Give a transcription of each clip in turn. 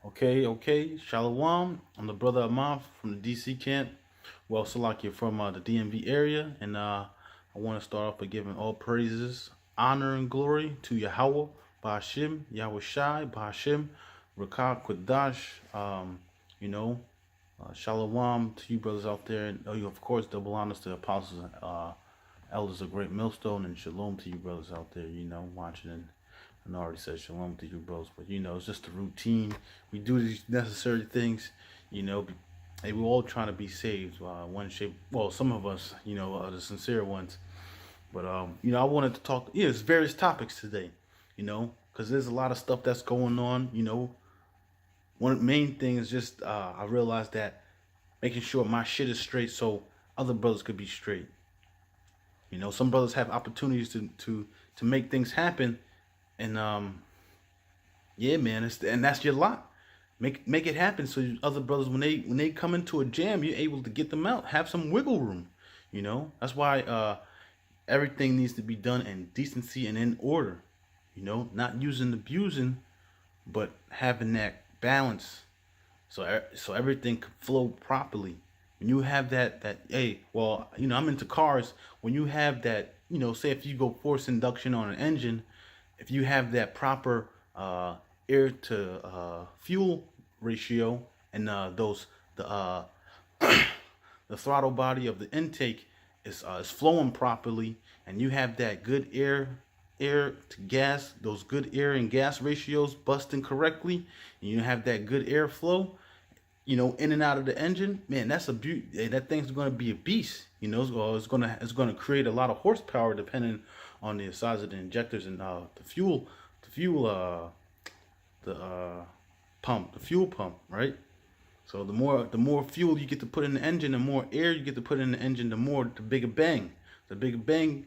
Okay. Shalom. I'm the brother Amath from the DC camp. Well, Salakia from the DMV area. And I want to start off by giving all praises, honor, and glory to Yahweh, Ba'ashim, Yahweh Shai, Ba'ashim, Rakah Kodash. You know, Shalom to you brothers out there. And you, of course, double honors to the apostles, elders of Great Millstone, and shalom to you brothers out there, watching. And I already said shalom to you bros, but it's just a routine. We do these necessary things, you know. Hey, we're all trying to be saved, one shape. Well, some of us, the sincere ones. But I wanted to talk. Yeah, it's various topics today, because there's a lot of stuff that's going on. One main thing is just I realized that making sure my shit is straight, so other brothers could be straight. Some brothers have opportunities to make things happen, and yeah, man, and that's your lot. Make it happen so other brothers, when they come into a jam, you're able to get them out. Have some wiggle room. That's why everything needs to be done in decency and in order. Not using, abusing, but having that balance, so everything can flow properly. When you have that, hey, well, I'm into cars. When you have that, say if you go force induction on an engine, if you have that proper air to fuel ratio, and the the throttle body of the intake is flowing properly, and you have that good air to gas, those good air and gas ratios busting correctly, and you have that good airflow, in and out of the engine, man, that's a beauty. That thing's going to be a beast. It's going to create a lot of horsepower depending on the size of the injectors and the fuel pump, the fuel pump, right? So the more fuel you get to put in the engine, the more air you get to put in the engine, the bigger bang. The bigger bang,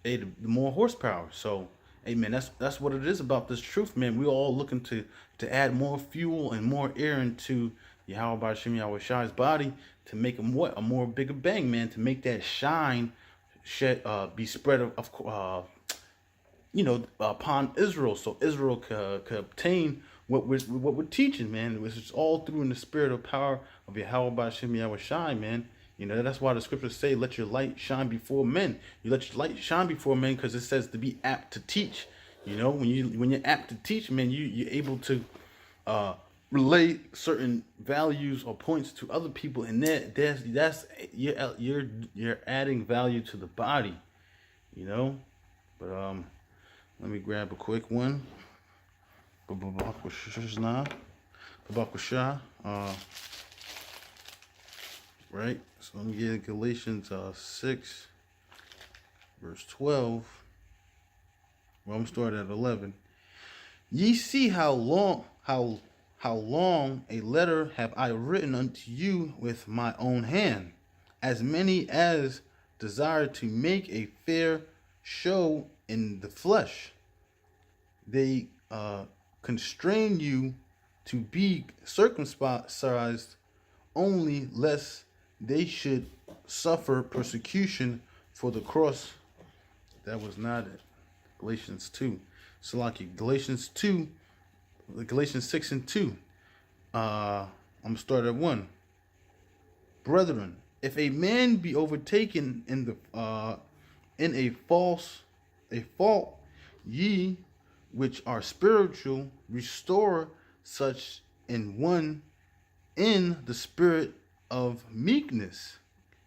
hey, the more horsepower. So, hey man, that's what it is about this truth, man. We're all looking to add more fuel and more air into Yahweh Ba'ashim Yahweh Shai's body to make him a more bigger bang, man. To make that shine be spread upon Israel, so Israel could obtain what we're teaching, man. Which is all through in the spirit of power of Yahweh Ba'ashim Yahweh Shai, man. That's why the scriptures say, let your light shine before men. You let your light shine before men because it says to be apt to teach. When you're apt to teach, man, you're able to relay certain values or points to other people, and that's you're adding value to the body, But let me grab a quick one. Right, so let me get Galatians 6 verse 12. Well, I'm starting at 11. Ye see how long a letter have I written unto you with my own hand, as many as desire to make a fair show in the flesh. They constrain you to be circumcised only, lest they should suffer persecution for the cross. That was not it. Galatians 2. Salaki, Galatians 6 and 2. I'm going to start at 1. Brethren, if a man be overtaken in a fault, ye which are spiritual, restore such in one in the spirit of meekness.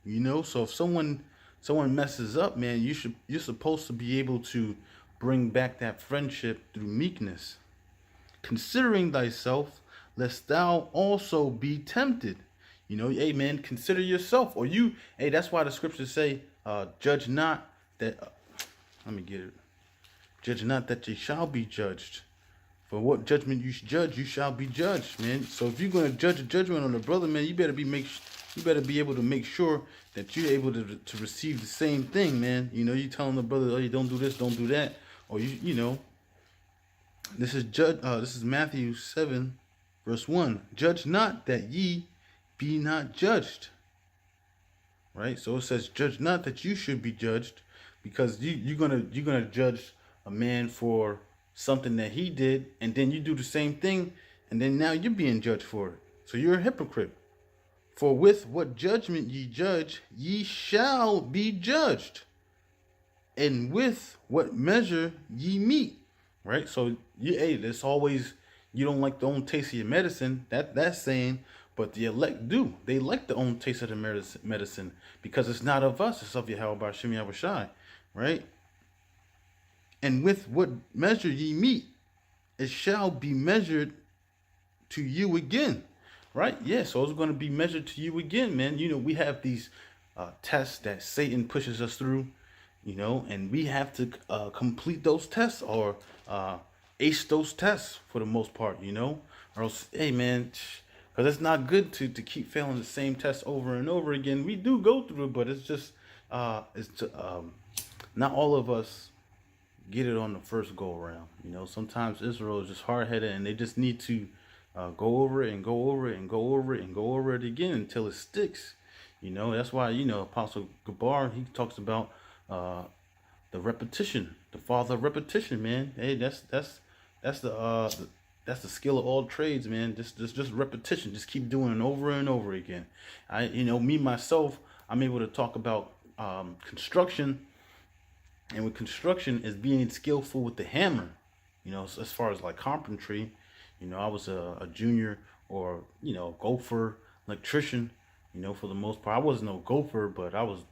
So if someone messes up, man, you're supposed to be able to bring back that friendship through meekness, considering thyself, lest thou also be tempted. Hey man, consider yourself, or hey, that's why the scriptures say, judge not that let me get it. Judge not that ye shall be judged. For what judgment you judge, you shall be judged, man. So if you're gonna judge a judgment on a brother, man, you better be able to make sure that you're able to receive the same thing, man. You telling the brother, oh, you don't do this, don't do that, or this is Matthew 7, verse 1. Judge not that ye be not judged. Right? So it says, judge not that you should be judged, because you're gonna judge a man for something that he did, and then you do the same thing, And then now you're being judged for it. So you're a hypocrite. For with what judgment ye judge, ye shall be judged. And with what measure ye meet. Right? So there's always, you don't like the own taste of your medicine. That's saying, but the elect do. They like the own taste of the medicine because it's not of us, it's of Yahweh B'Shem Yahushai. Right? And with what measure ye meet, it shall be measured to you again. Right? Yeah, so it's going to be measured to you again, man. We have these tests that Satan pushes us through, and we have to complete those tests or ace those tests for the most part, or else, hey, man, because it's not good to keep failing the same test over and over again. We do go through it, but it's just, not all of us get it on the first go around. Sometimes Israel is just hard headed and they just need to go over it and go over it and go over it and go over it again until it sticks. That's why, Apostle Gabar, he talks about the repetition, the father of repetition, man. Hey, that's the skill of all trades, man. Just repetition. Just keep doing it over and over again. Me myself, I'm able to talk about construction, and with construction is being skillful with the hammer. As far as like carpentry, I was a junior or gopher electrician. For the most part, I wasn't no gopher, but I was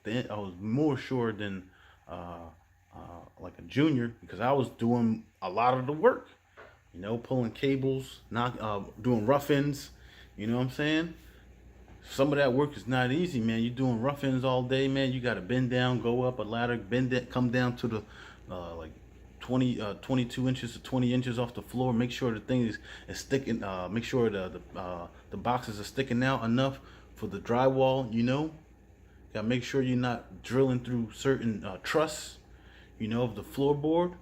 more sure than like a junior because I was doing a lot of the work. Pulling cables, doing rough-ins. You know what I'm saying? Some of that work is not easy, man. You're doing rough-ins all day, man. You got to bend down, go up a ladder, bend it, come down to the like 22 inches to 20 inches off the floor. Make sure the thing is sticking. Make sure the boxes are sticking out enough for the drywall. Got to make sure you're not drilling through certain truss, of the floorboard.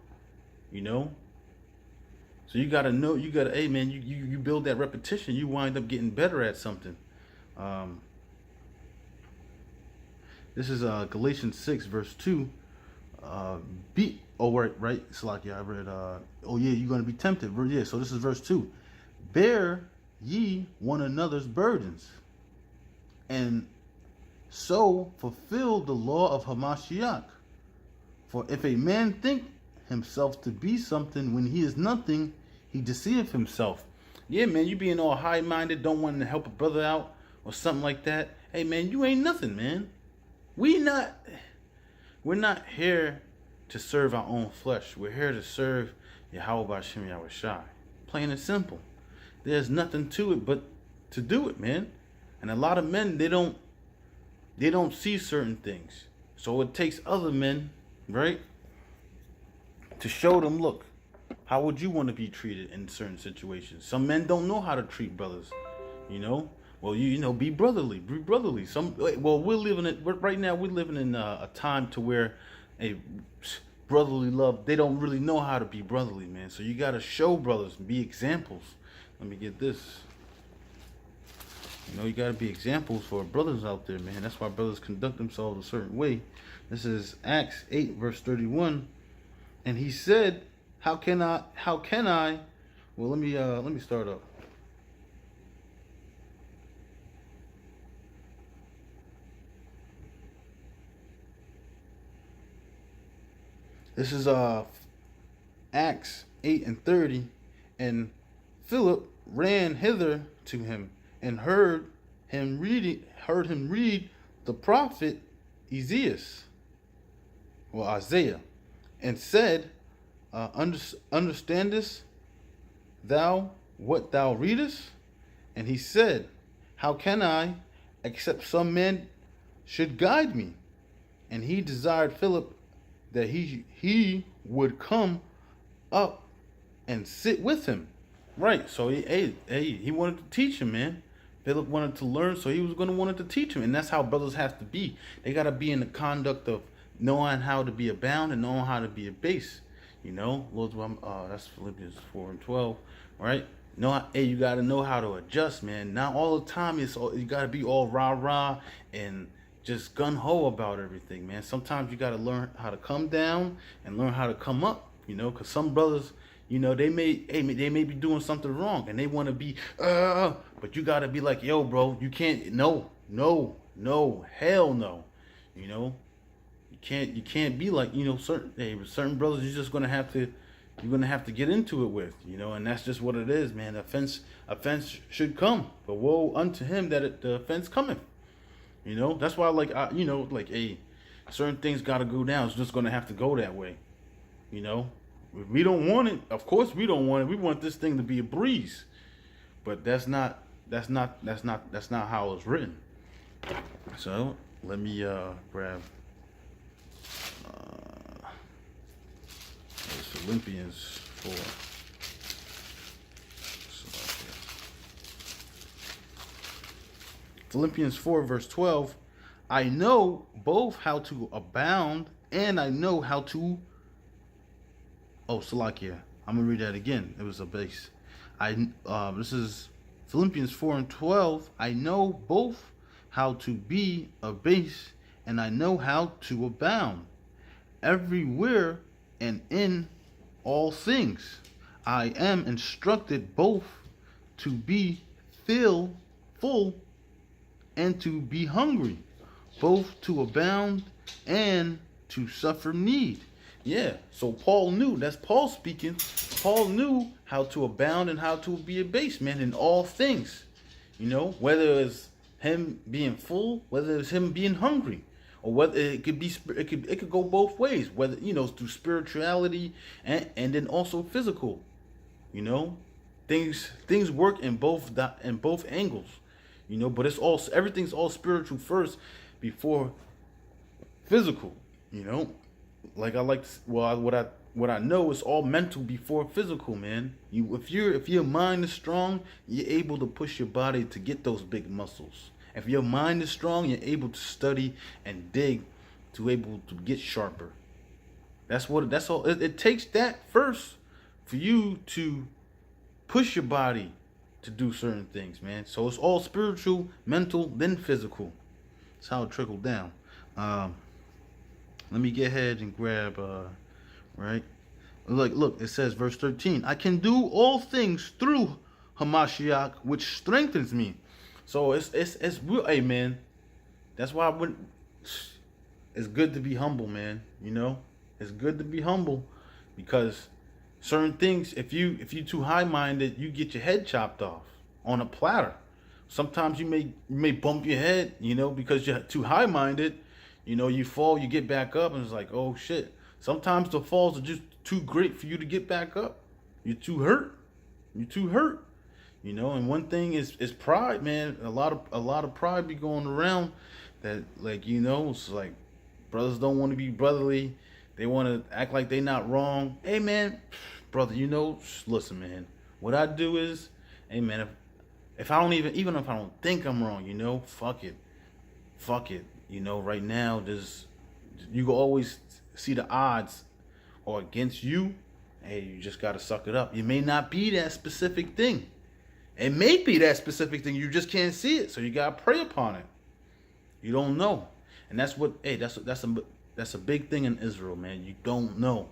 So you gotta know. Hey man, you build that repetition. You wind up getting better at something. This is Galatians 6 verse 2. Right, Salakia, I read, you're going to be tempted. Yeah, so this is verse 2. Bear ye one another's burdens, and so fulfill the law of Hamashiach. For if a man think himself to be something when he is nothing, he deceiveth himself. Yeah, man, you being all high-minded, don't want to help a brother out or something like that. Hey, man, you ain't nothing, man. We're not here to serve our own flesh. We're here to serve Yahweh B'Shem Yahushai. Plain and simple. There's nothing to it but to do it, man. And a lot of men, they don't see certain things. So it takes other men, right, to show them, look, how would you want to be treated in certain situations? Some men don't know how to treat brothers, Well, be brotherly, right now we're living in a time to where a brotherly love, they don't really know how to be brotherly, man. So you got to show brothers, be examples. Let me get this. You got to be examples for brothers out there, man. That's why brothers conduct themselves a certain way. This is Acts 8 verse 31. And he said, how can I, well, let me start up. This is Acts 8 and 30. And Philip ran hither to him and heard him read the prophet Isaiah, and said, understandest thou what thou readest? And he said, how can I, except some man should guide me? And he desired Philip that he would come up and sit with him. Right, so he wanted to teach him, man. Philip wanted to learn, so he was going to want to teach him. And that's how brothers have to be. They got to be in the conduct of knowing how to be abound and knowing how to be a base. Lord's, that's Philippians 4 and 12, right? You got to know how to adjust, man. Not all the time you got to be all rah-rah and just gun-ho about everything, man. Sometimes you got to learn how to come down and learn how to come up, because some brothers, You know, they may be doing something wrong, and they want to be, but you gotta be like, yo, bro, you can't, no, hell no. You know, you can't be like, you know, certain brothers you're just gonna have to, you're gonna have to get into it with, you know, and that's just what it is, man. Offense should come, but woe unto him that the offense cometh. You know, that's why, like, you know, like, hey, certain things gotta go down. It's just gonna have to go that way. You know, if we don't want it, of course we don't want it. We want this thing to be a breeze, but that's not how it's written. So let me grab Philippians 4. Philippians 4 verse 12. I know both how to abound and I know how to. Oh, Salakia. I'm gonna read that again. It was a base. This is Philippians 4 and 12. I know both how to be a base and I know how to abound everywhere and in all things. I am instructed both to be full and to be hungry, both to abound and to suffer need. Yeah, so Paul knew, that's Paul speaking. Paul knew how to abound and how to be a base, man, in all things. You know, whether it's him being full, whether it's him being hungry, or whether it could go both ways, whether, you know, through spirituality and then also physical. You know, things work in both angles. You know, but everything's all spiritual first before physical. You know, like what I know is all mental before physical, man. If your mind is strong, you're able to push your body to get those big muscles. If your mind is strong, you're able to study and dig to able to get sharper. That's all. It takes that first for you to push your body to do certain things, man. So it's all spiritual, mental, then physical. That's how it trickled down. Let me get ahead and grab, right? Look, it says, verse 13, I can do all things through Hamashiach, which strengthens me. So it's real, hey, man. That's why it's good to be humble, man. You know, it's good to be humble because certain things, if you too high-minded, you get your head chopped off on a platter. Sometimes you may bump your head, you know, because you're too high-minded. You know, you fall, you get back up, and it's like, oh shit. Sometimes the falls are just too great for you to get back up. You're too hurt. You know, and one thing is pride, man. A lot of pride be going around that, like, you know, it's like brothers don't want to be brotherly. They want to act like they not wrong. Hey, man, brother, you know, listen, man. What I do is, hey, man, if I don't even if I don't think I'm wrong, you know, fuck it. You know, right now, you can always see the odds are against you. Hey, you just got to suck it up. It may not be that specific thing. It may be that specific thing. You just can't see it. So you got to pray upon it. You don't know. And that's what, hey, that's a big thing in Israel, man. You don't know.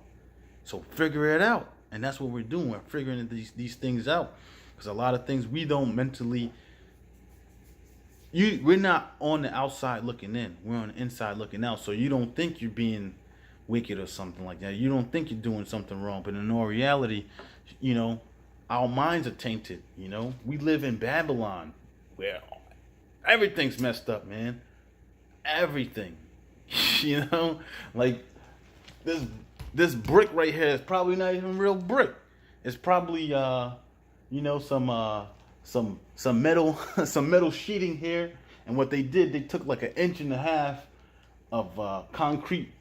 So figure it out. And that's what we're doing. We're figuring these things out. Because a lot of things we don't mentally, we're not on the outside looking in. We're on the inside looking out. So you don't think you're being wicked or something like that. You don't think you're doing something wrong. But in all reality, you know, our minds are tainted, you know. We live in Babylon where everything's messed up, man. Everything. You know? Like this brick right here is probably not even real brick. It's probably you know, some metal some metal sheeting here. And what they did, they took like 1.5 inches of concrete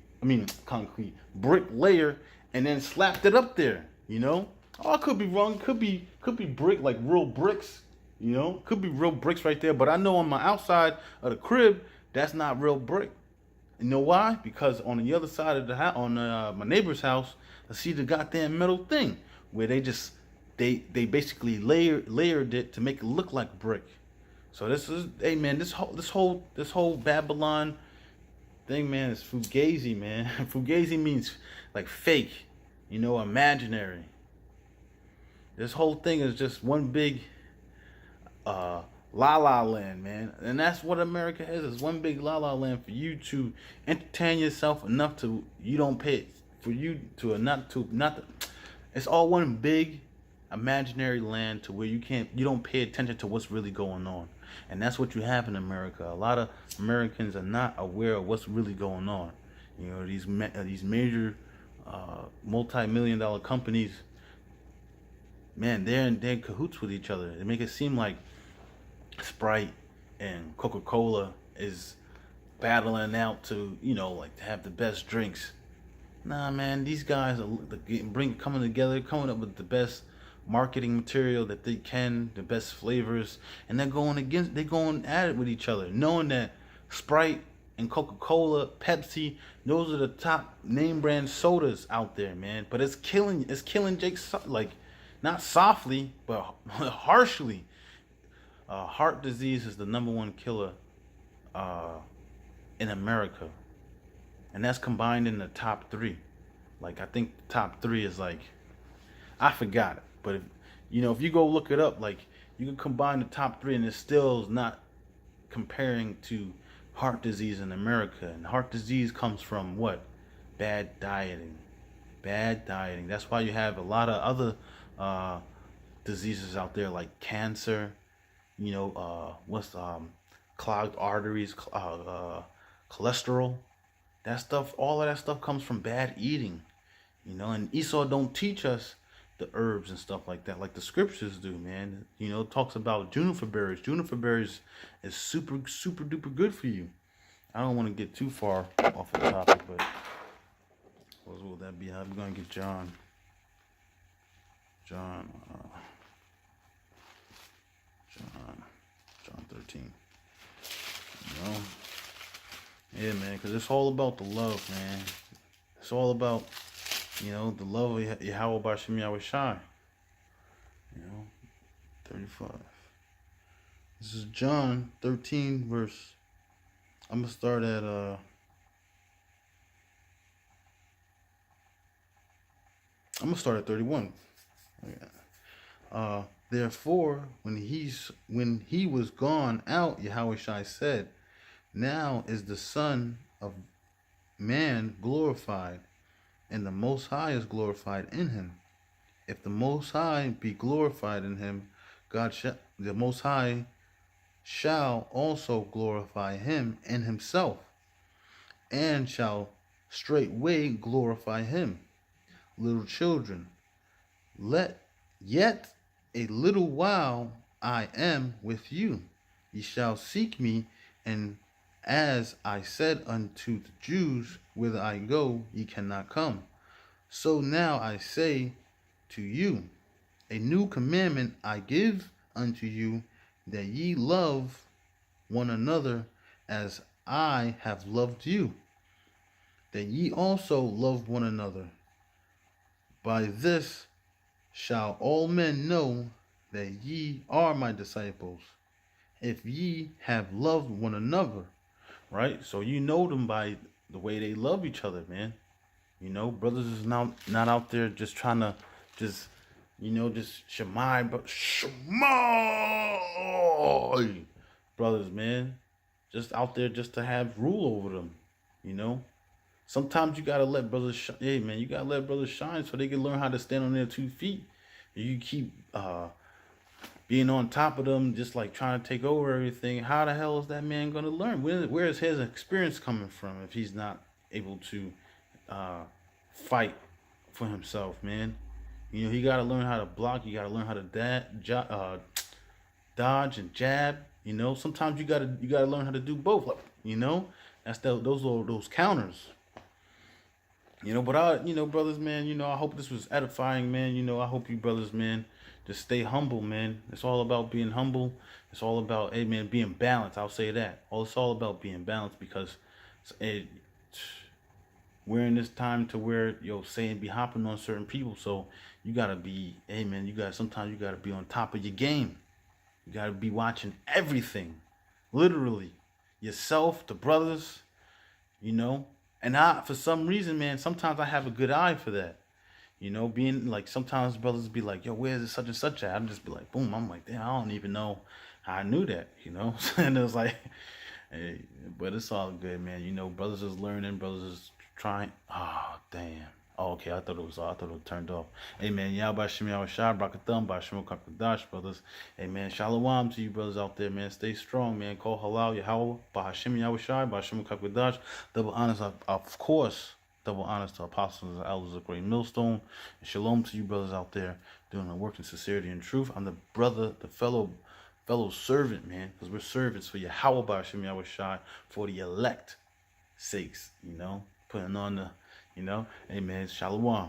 brick layer and then slapped it up there, you know? Oh, I could be wrong. Could be brick, like real bricks, you know? Could be real bricks right there. But I know on my outside of the crib, that's not real brick. You know why? Because on the other side of the house, on my neighbor's house, I see the goddamn metal thing where they basically layered it to make it look like brick. So this is, hey man, this whole Babylon thing, man, is fugazi, man. Fugazi means like fake, you know, imaginary. This whole thing is just one big uh, la la land, man. And that's what America is. It's one big la la land for you to entertain yourself enough to you don't pay it, for you to not to, it's all one big imaginary land to where you don't pay attention to what's really going on. And that's what you have in America. A lot of Americans are not aware of what's really going on. You know, these major multi-million-dollar companies, man, they're in cahoots with each other. They make it seem like Sprite and Coca-Cola is battling out to, like to have the best drinks. Nah, man, these guys are coming together, coming up with the best marketing material that they can, the best flavors, and they're going at it with each other, knowing that Sprite and Coca-Cola, Pepsi, those are the top name brand sodas out there, man. But it's killing Jake, like, not softly, but harshly. Heart disease is the #1 killer in America, and that's combined in the top 3. Like, I think the top 3 is like, I forgot it, but if you go look it up, like, you can combine the top 3, and it still is not comparing to heart disease in America. And heart disease comes from what? Bad dieting. That's why you have a lot of other diseases out there, like cancer. Clogged arteries, cholesterol. All of that stuff comes from bad eating. And Esau don't teach us the herbs and stuff like that, like the scriptures do, man. It talks about juniper berries. Juniper berries is super, super duper good for you. I don't want to get too far off the topic, but what will that be? How are we going to get John 13. Yeah, man, because it's all about the love, man. It's all about, the love of Yahweh B'Shem Yahweh Shai. 35. This is John 13, verse. I'm gonna start at I'm gonna start at 31. Therefore, when he was gone out, Yahweh Shai said, "Now is the Son of Man glorified, and the Most High is glorified in him. If the Most High be glorified in him, the Most High shall also glorify him in himself, and shall straightway glorify him. Little children, yet a little while I am with you. Ye shall seek me, and as I said unto the Jews, whither I go, ye cannot come. So now I say to you, a new commandment I give unto you, that ye love one another as I have loved you, that ye also love one another. By this shall all men know that ye are my disciples, if ye have loved one another." Right? So you know them by the way they love each other, man. Brothers is not out there just trying to just Shemai, but Shemai brothers, man. Just out there just to have rule over them, Sometimes you gotta let brothers shine. Hey, man, you gotta let brothers shine so they can learn how to stand on their 2 feet. You keep being on top of them, just like trying to take over everything. How the hell is that man gonna learn? Where is his experience coming from if he's not able to fight for himself, man? He gotta learn how to block. You gotta learn how to dodge and jab. Sometimes you gotta learn how to do both. That's those counters. But brothers, man, I hope this was edifying, man. I hope you brothers, man, just stay humble, man. It's all about being humble. It's all about, hey, man, being balanced. I'll say that. It's all about being balanced, because we're in this time to where, Satan be hopping on certain people. So you gotta be, hey, man, sometimes you gotta be on top of your game. You gotta be watching everything, literally, yourself, the brothers, And for some reason, man, sometimes I have a good eye for that. You know, being like sometimes brothers be like, yo, where's this such and such at? I'm just be like, boom. I'm like, damn, I don't even know how I knew that, you know? And it was like, hey, but it's all good, man. You know, brothers is learning, brothers is trying. Oh, damn. Oh, okay. I thought it was turned off. Hey, man. Y'all by Shimmy Shah, Brakathum, by Shimon Kakadash, brothers. Hey, man. Shalom to you, brothers out there, man. Stay strong, man. Call halal, Yahweh, by Hashem Shah, by Shimon Kakadash. Double honors, of course. Double honors to apostles and elders of Great Millstone. And shalom to you, brothers out there, doing the work in sincerity and truth. I'm the brother, the fellow servant, man, because we're servants for Yahweh Ba'ashem Yahweh Shai, for the elect sakes, you know, putting on the, you know, hey, man, shalom.